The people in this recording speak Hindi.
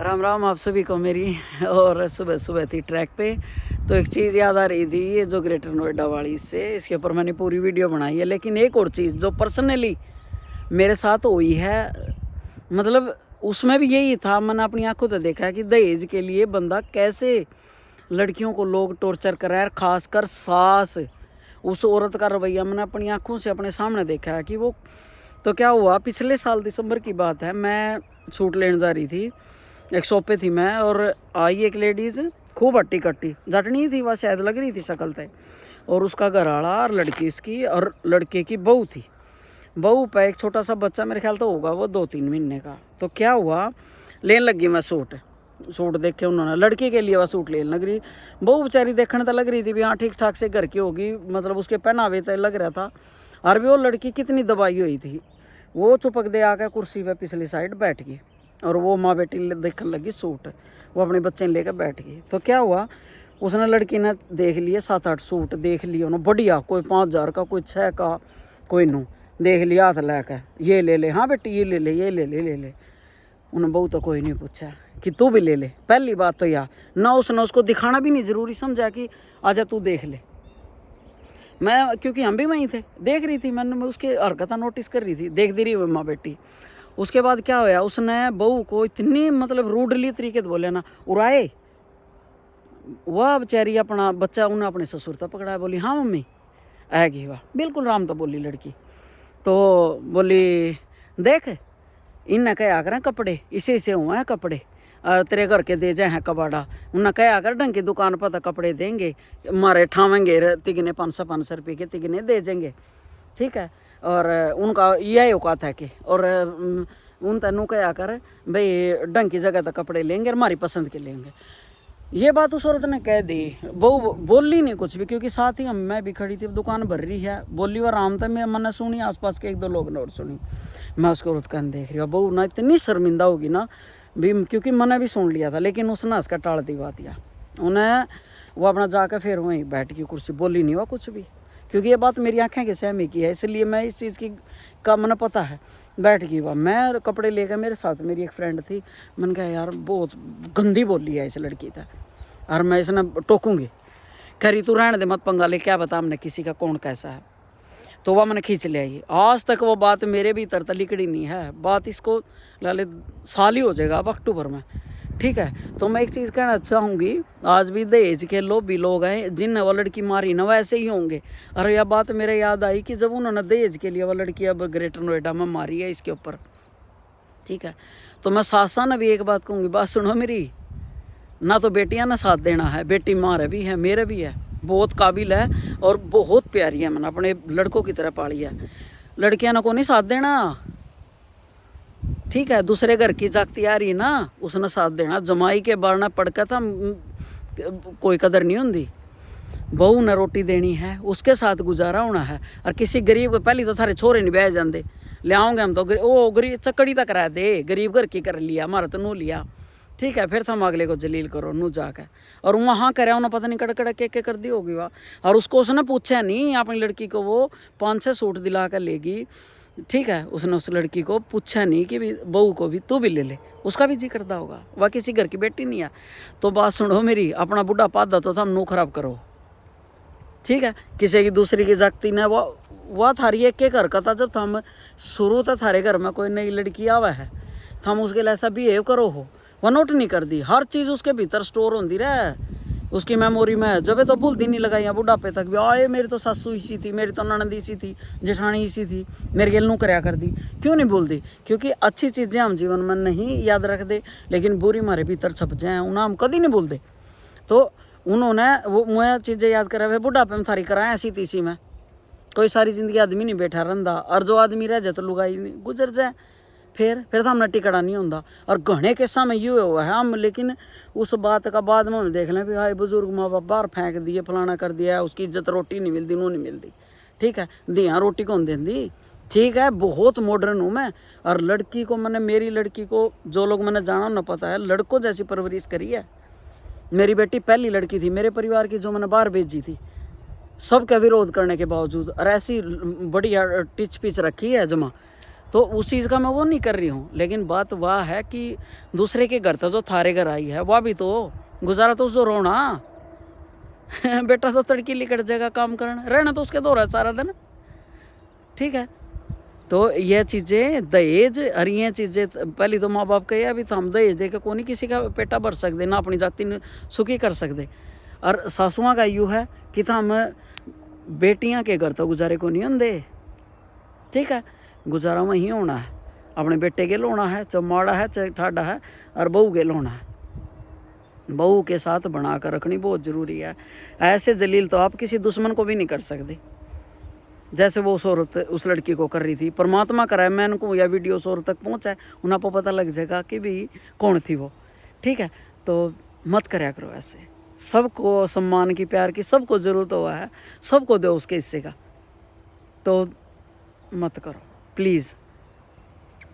राम राम आप सभी को मेरी। और सुबह सुबह थी ट्रैक पे, तो एक चीज़ याद आ रही थी, ये जो ग्रेटर नोएडा वाली से इसके ऊपर मैंने पूरी वीडियो बनाई है। लेकिन एक और चीज़ जो पर्सनली मेरे साथ हुई है, मतलब उसमें भी यही था। मैंने अपनी आंखों से देखा है कि दहेज के लिए बंदा कैसे लड़कियों को लोग टॉर्चर कराए, खासकर सास। उस औरत का रवैया मैंने अपनी आंखों से अपने सामने देखा है कि वो। तो क्या हुआ, पिछले साल दिसंबर की बात है, मैं सूट लेने जा रही थी, एक शॉप पे थी मैं, और आई एक लेडीज़ खूब हट्टी कट्टी, जटनी थी वह, शायद लग रही थी शक्ल पे। और उसका घर आड़ा और लड़की इसकी और लड़के की बहू थी। बहू पे एक छोटा सा बच्चा, मेरे ख्याल तो होगा वो 2-3 महीने का। तो क्या हुआ, लेने लगी मैं सूट देखे उन्होंने, लड़के के लिए वह सूट लेने लग रही। बहू बेचारी देखने तो लग रही थी भी हाँ ठीक ठाक से घर की होगी, मतलब उसके पहनावे तो लग रहा था। और भी वो लड़की कितनी दबाई हुई थी, वो चुपक दे आकर कुर्सी पे पिछली साइड बैठ गई, और वो माँ बेटी देखने लगी सूट, वो अपने बच्चे ने लेकर बैठ गई। तो क्या हुआ, उसने लड़की ने देख लिए 7-8 सूट देख लिए उन्होंने, बढ़िया, कोई 5,000 का, कोई 6 का, कोई नू देख लिया, हाथ लेकर ये ले ले, हाँ बेटी ये ले ले, ये ले ले, ले ले। उन्हें बहू तो कोई नहीं पूछा कि तू भी ले ले। पहली बात तो यार ना, उसने उसको दिखाना भी नहीं ज़रूरी समझा कि आजा तू देख ले। मैं, क्योंकि हम भी वहीं थे, देख रही थी, मैंने उसके हरकत नोटिस कर रही थी, देख दे रही हुई माँ बेटी। उसके बाद क्या होया, उसने बहू को इतनी मतलब रूडली तरीके से बोले ना, उड़ाए। वह बेचारी अपना बच्चा उन्हें अपने ससुर तक पकड़ाया, बोली हाँ मम्मी आएगी, वाह बिल्कुल राम तो बोली लड़की। तो बोली देख, इन्हें क्या करें कपड़े, इसे से हुए हैं कपड़े, तेरे घर के दे जाए हैं कबाड़ा। उन्हें क्या कर, ढंग की दुकान पर तो कपड़े देंगे, मारे ठावेंगे तिगने 500 रुपये के तिगने दे देंगे, ठीक है। और उनका यही औकात है कि, और उन तनु क्या कर भाई, ढंग की जगह तो कपड़े लेंगे और हमारी पसंद के लेंगे। ये बात उस औरत ने कह दी, वो बोली नहीं कुछ भी, क्योंकि साथ ही हम मैं भी खड़ी थी, दुकान भर रही है, बोली वो आराम था। मैंने सुनी, आसपास के 1-2 लोग ने और सुनी। मैं उसको औरत का देख रही हूँ, बहू ना इतनी शर्मिंदा होगी ना भी, क्योंकि मैंने भी सुन लिया था, लेकिन उसने इसका टाल दी बात या उन्हें, वो अपना जाकर फिर वहीं बैठ की कुर्सी, बोली नहीं हुआ कुछ भी, क्योंकि ये बात मेरी आंखें के सहमी की है, इसलिए मैं इस चीज़ की का मैंने पता है। बैठ गई वह, मैं कपड़े लेकर, मेरे साथ मेरी एक फ्रेंड थी, मैंने कहा यार बहुत गंदी बोली है इस लड़की था, और मैं इसने टोकूंगी। कह रही तू रहने दे, मत पंगा ले, क्या बता हमने किसी का कौन कैसा है। तो वह मैंने खींच ले आई। आज तक वो बात मेरे भी तरत लिकड़ी नहीं है, बात इसको लाले साल ही हो जाएगा अब अक्टूबर में, ठीक है। तो मैं एक चीज़ कहना चाहूँगी, आज भी दहेज के लोभी लोग हैं, जिनने वो लड़की मारी ना वैसे ही होंगे। और यह बात मेरे याद आई कि जब उन्होंने दहेज के लिए वो लड़की अब ग्रेटर नोएडा में मारी है इसके ऊपर, ठीक है। तो मैं सासा ने भी एक बात कहूँगी, बात सुनो मेरी, ना तो बेटियां ने साथ देना है, बेटी मारे भी है, मेरे भी है, बहुत काबिल है और बहुत प्यारी है, मैंने अपने लड़कों की तरह पाली है। लड़कियां ने को नहीं साथ देना, ठीक है। दूसरे घर की जागती आ रही ना, उसने साथ देना। जमाई के बारना पड़का था कोई कदर नहीं होती, बहू ने रोटी देनी है, उसके साथ गुजारा होना है। और किसी गरीब, पहले तो थारे छोरे नहीं बह जाते, ले आओगे हम तो वो गरीब चकड़ी तक रह दे, गरीब घर की कर लिया, हमारा तो नू लिया, ठीक है। फिर तुम अगले को जलील करो नू जाकर, और वहाँ करे उन्हें पता नहीं कड़कड़ के कर दी होगी वहाँ। और उसको उसने पूछा नहीं, अपनी लड़की को वो 5-6 सूट दिला कर लेगी, ठीक है। उसने उस लड़की को पूछा नहीं कि बहू को भी तू भी ले ले, उसका भी जी करता होगा, वह किसी घर की बेटी नहीं है। तो बात सुनो मेरी, अपना बुढ़ा पादा तो हम नू खराब करो, ठीक है। किसी की दूसरी की जागती ने वह थारी एक घर का था, जब थम शुरू तो थारे घर में कोई नई लड़की आवा है, थम उसके लिए ऐसा बिहेव करो हो, वह नोट नहीं कर दी। हर चीज़ उसके भीतर स्टोर होती रहे उसकी मेमोरी में, जब तो भूलती नहीं लगाई बुढ़ापे तक भी, आए मेरी तो सासू इसी थी, मेरी तो ननद इसी थी, जेठानी इसी थी, मेरे गिल नू करया कर दी। क्यों नहीं भूलती, क्योंकि अच्छी चीज़ें हम जीवन में नहीं याद रख दे, लेकिन बुरी हमारे भीतर छप जाए, उन्हें हम कभी नहीं भूलते। तो उन्होंने वो मुझे चीज़ें याद करा हुए बुढ़ापे में थारी कराएं ऐसी तीसी में। कोई सारी ज़िंदगी आदमी नहीं बैठा रहा, और जो आदमी रह जाए तो लुगाई गुजर जाए, फिर तो हमने टिकड़ा नहीं होता। और घने केसा में ये हुआ है हम, लेकिन उस बात का बाद में हम देख लें भी हाय बुजुर्ग माँ बाप बाहर फेंक दिए, फलाना कर दिया है, उसकी इज्जत रोटी नहीं मिलती, नू नहीं मिलती, ठीक है। दिया रोटी कौन देंदी, ठीक है। बहुत मॉडर्न हूँ मैं, और लड़की को मैंने, मेरी लड़की को जो लोग मैंने जाना ना पता है, लड़कों जैसी परवरिश करी है। मेरी बेटी पहली लड़की थी मेरे परिवार की जो मैंने बाहर भेजी थी, सबका विरोध करने के बावजूद, और ऐसी बढ़िया टिच पिच रखी है जमा, तो उस चीज़ का मैं वो नहीं कर रही हूँ, लेकिन बात वह है कि दूसरे के घर तो जो थारे घर आई है वह भी तो गुजारा तो उसको रोना बेटा तो तड़की लिकट जाएगा काम करना, रहना तो उसके दो रहा सारा दिन, ठीक है। तो ये चीज़ें दहेज और ये चीज़ें पहली तो माँ बाप कहे अभी तो हम दहेज दे के को नहीं किसी का पेटा भर सकते, ना अपनी जाति सुखी कर सकते। और सासुआ का यूँ है कि तो हम बेटियां के घर तो गुजारे को नहीं होंगे, ठीक है। गुजारा वहीं होना है, अपने बेटे के लोना है, चाहे माड़ा है चाहे ठाडा है, और बहू के लोना है। बहू के साथ बना कर रखनी बहुत ज़रूरी है। ऐसे जलील तो आप किसी दुश्मन को भी नहीं कर सकते जैसे वो उस औरत उस लड़की को कर रही थी। परमात्मा कराए मैं उनको यह वीडियो उस औरत तक पहुँचा है, उन्हें आपको पता लग जाएगा कि भी कौन थी वो, ठीक है। तो मत करया करो ऐसे, सबको सम्मान की प्यार की सबको ज़रूरत हुआ है, सबको दो उसके हिस्से का, तो मत करो प्लीज़।